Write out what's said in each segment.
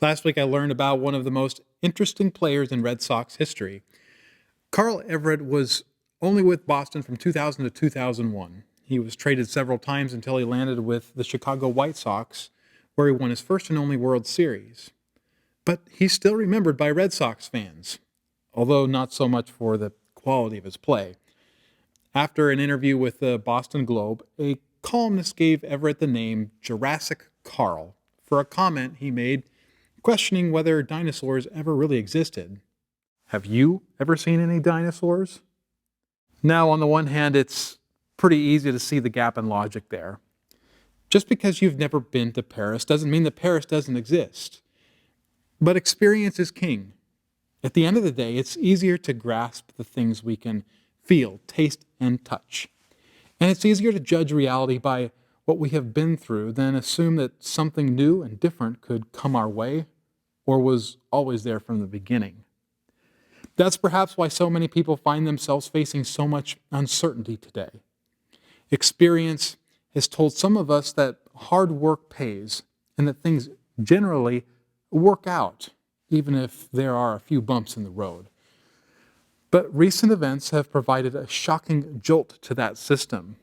Last week I learned about one of the most interesting players in Red Sox history. Carl Everett was only with Boston from 2000 to 2001. He was traded several times until he landed with the Chicago White Sox, where he won his first and only World Series. But he's still remembered by Red Sox fans, although not so much for the quality of his play. After an interview with the Boston Globe, a columnist gave Everett the name Jurassic Carl for a comment he made questioning whether dinosaurs ever really existed. Have you ever seen any dinosaurs? Now, on the one hand, it's pretty easy to see the gap in logic there. Just because you've never been to Paris doesn't mean that Paris doesn't exist. But experience is king. At the end of the day, it's easier to grasp the things we can feel, taste, and touch. And it's easier to judge reality by what we have been through than assume that something new and different could come our way or was always there from the beginning. That's perhaps why so many people find themselves facing so much uncertainty today. Experience has told some of us that hard work pays and that things generally work out, even if there are a few bumps in the road. But recent events have provided a shocking jolt to that system.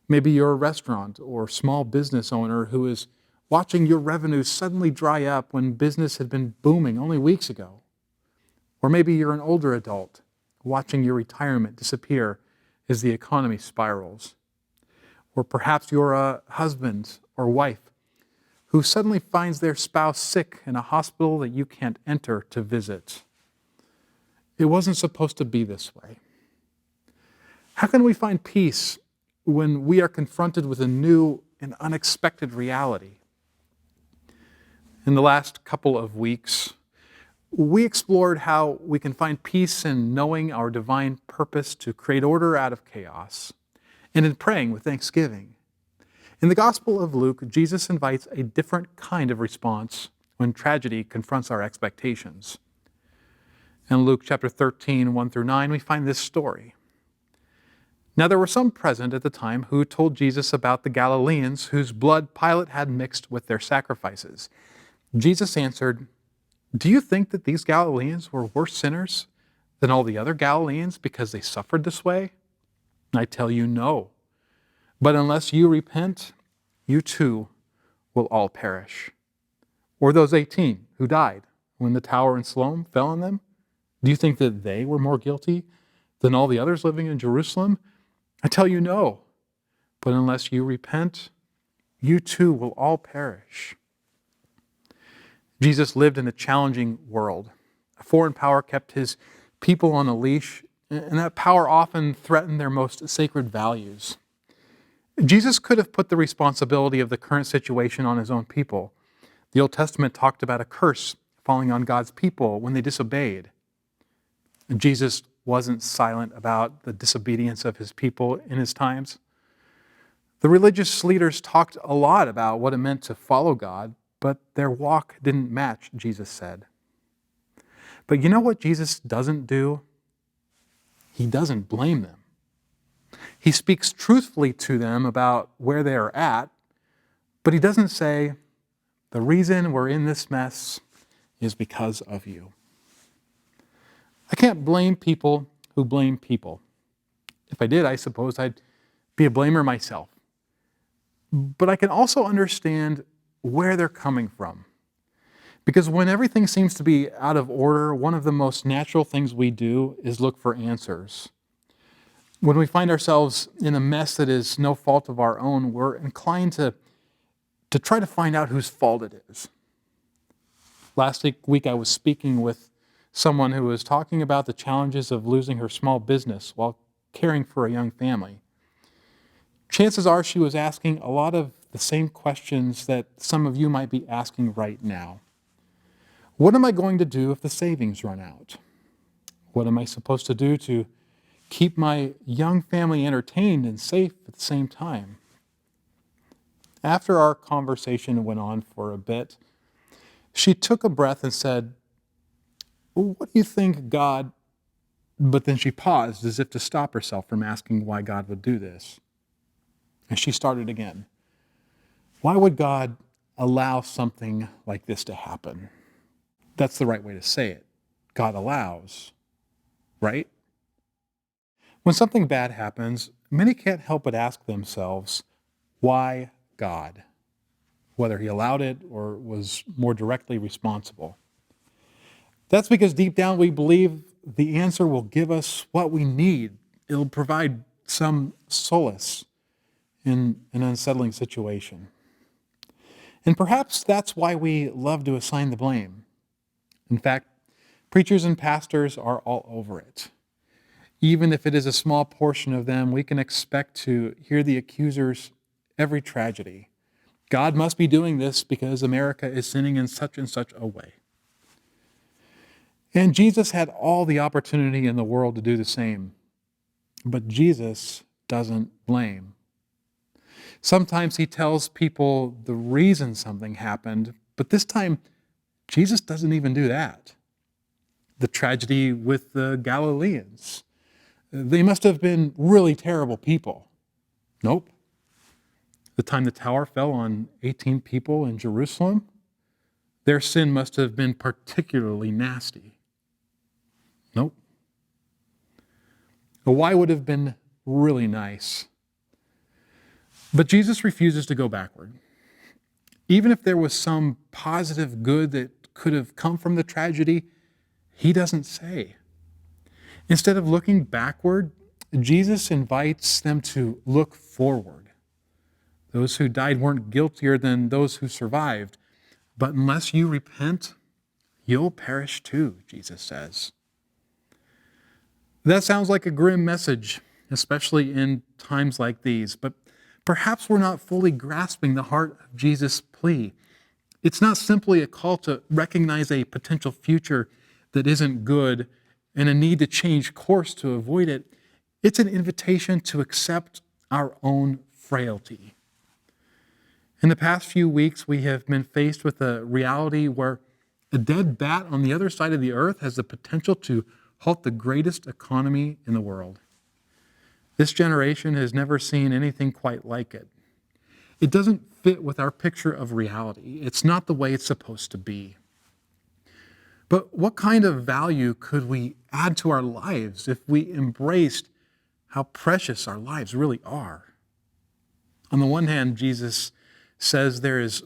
Maybe you're a restaurant or small business owner who is watching your revenues suddenly dry up when business had been booming only weeks ago. Or maybe you're an older adult watching your retirement disappear as the economy spirals. Or perhaps you're a husband or wife who suddenly finds their spouse sick in a hospital that you can't enter to visit. It wasn't supposed to be this way. How can we find peace when we are confronted with a new and unexpected reality? In the last couple of weeks, we explored how we can find peace in knowing our divine purpose to create order out of chaos, and in praying with thanksgiving. In the Gospel of Luke, Jesus invites a different kind of response when tragedy confronts our expectations. In Luke chapter 13, 1 through 9, we find this story. Now there were some present at the time who told Jesus about the Galileans whose blood Pilate had mixed with their sacrifices. Jesus answered, "Do you think that these Galileans were worse sinners than all the other Galileans because they suffered this way? I tell you, no. But unless you repent, you too will all perish." Or those 18 who died when the tower in Siloam fell on them? Do you think that they were more guilty than all the others living in Jerusalem? I tell you, no. But unless you repent, you too will all perish. Jesus lived in a challenging world. A foreign power kept his people on a leash, and that power often threatened their most sacred values. Jesus could have put the responsibility of the current situation on his own people. The Old Testament talked about a curse falling on God's people when they disobeyed. And Jesus wasn't silent about the disobedience of his people in his times. The religious leaders talked a lot about what it meant to follow God, but their walk didn't match, Jesus said. But you know what Jesus doesn't do? He doesn't blame them. He speaks truthfully to them about where they are at, but he doesn't say, "The reason we're in this mess is because of you." I can't blame people who blame people. If I did, I suppose I'd be a blamer myself. But I can also understand where they're coming from. Because when everything seems to be out of order, one of the most natural things we do is look for answers. When we find ourselves in a mess that is no fault of our own, we're inclined to try to find out whose fault it is. Last week I was speaking with someone who was talking about the challenges of losing her small business while caring for a young family. Chances are she was asking a lot of the same questions that some of you might be asking right now. What am I going to do if the savings run out? What am I supposed to do to keep my young family entertained and safe at the same time? After our conversation went on for a bit, she took a breath and said, "What do you think God," but then she paused as if to stop herself from asking why God would do this. And she started again. "Why would God allow something like this to happen. That's the right way to say it. God allows, right? When something bad happens, many can't help but ask themselves, why God? Whether he allowed it or was more directly responsible. That's because deep down we believe the answer will give us what we need. It'll provide some solace in an unsettling situation. And perhaps that's why we love to assign the blame. In fact, preachers and pastors are all over it. Even if it is a small portion of them, we can expect to hear the accusers every tragedy. God must be doing this because America is sinning in such and such a way. And Jesus had all the opportunity in the world to do the same. But Jesus doesn't blame. Sometimes he tells people the reason something happened, but this time, Jesus doesn't even do that. The tragedy with the Galileans. They must have been really terrible people. Nope. The time the tower fell on 18 people in Jerusalem, their sin must have been particularly nasty. Nope. A why would have been really nice. But Jesus refuses to go backward. Even if there was some positive good that could have come from the tragedy, he doesn't say. Instead of looking backward, Jesus invites them to look forward. Those who died weren't guiltier than those who survived, but unless you repent, you'll perish too, Jesus says. That sounds like a grim message, especially in times like these, but perhaps we're not fully grasping the heart of Jesus' plea. It's not simply a call to recognize a potential future that isn't good and a need to change course to avoid it. It's an invitation to accept our own frailty. In the past few weeks, we have been faced with a reality where a dead bat on the other side of the earth has the potential to halt the greatest economy in the world. This generation has never seen anything quite like it. It doesn't fit with our picture of reality. It's not the way it's supposed to be. But what kind of value could we add to our lives if we embraced how precious our lives really are? On the one hand, Jesus says there is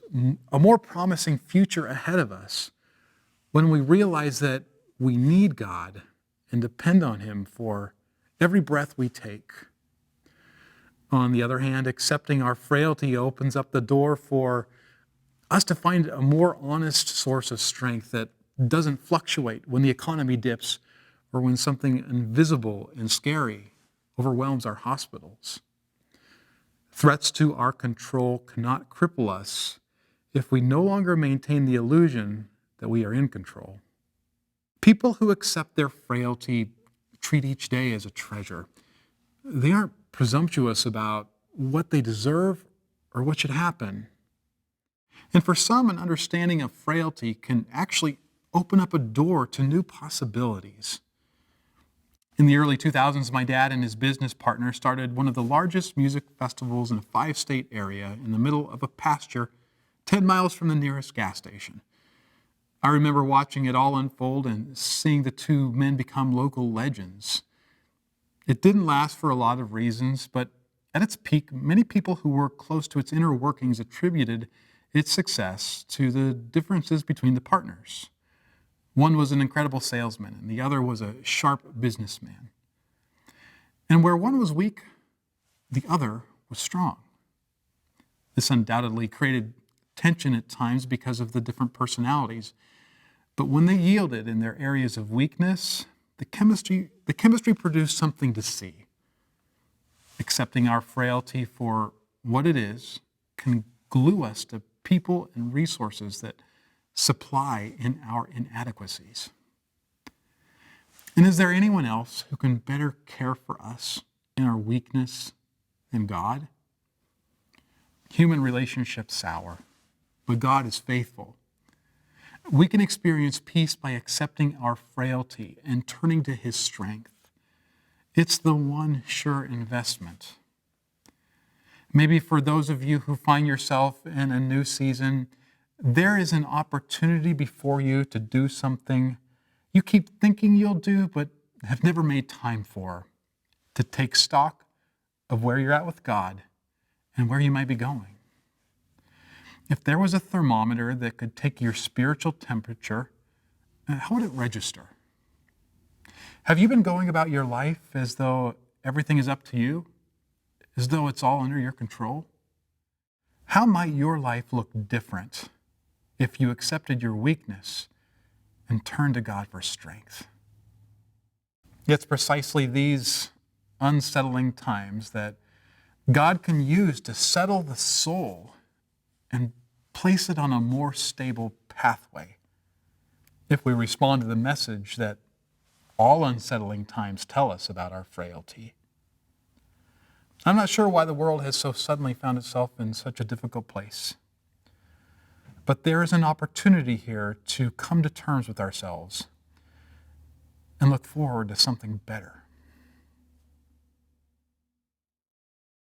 a more promising future ahead of us when we realize that we need God and depend on him for every breath we take. On the other hand, accepting our frailty opens up the door for us to find a more honest source of strength that doesn't fluctuate when the economy dips or when something invisible and scary overwhelms our hospitals. Threats to our control cannot cripple us if we no longer maintain the illusion that we are in control. People who accept their frailty treat each day as a treasure. They aren't presumptuous about what they deserve or what should happen. And for some, an understanding of frailty can actually open up a door to new possibilities. In the early 2000s, my dad and his business partner started one of the largest music festivals in a 5-state area in the middle of a pasture 10 miles from the nearest gas station. I remember watching it all unfold and seeing the two men become local legends. It didn't last for a lot of reasons, but at its peak, many people who were close to its inner workings attributed its success to the differences between the partners. One was an incredible salesman, and the other was a sharp businessman. And where one was weak, the other was strong. This undoubtedly created tension at times because of the different personalities. But when they yielded in their areas of weakness, the chemistry produced something to see. Accepting our frailty for what it is can glue us to people and resources that supply in our inadequacies. And is there anyone else who can better care for us in our weakness than God? Human relationships sour, but God is faithful. We can experience peace by accepting our frailty and turning to his strength. It's the one sure investment. Maybe for those of you who find yourself in a new season, there is an opportunity before you to do something you keep thinking you'll do but have never made time for, to take stock of where you're at with God and where you might be going. If there was a thermometer that could take your spiritual temperature, how would it register? Have you been going about your life as though everything is up to you? As though it's all under your control? How might your life look different if you accepted your weakness and turned to God for strength? It's precisely these unsettling times that God can use to settle the soul and place it on a more stable pathway if we respond to the message that all unsettling times tell us about our frailty. I'm not sure why the world has so suddenly found itself in such a difficult place. But there is an opportunity here to come to terms with ourselves and look forward to something better.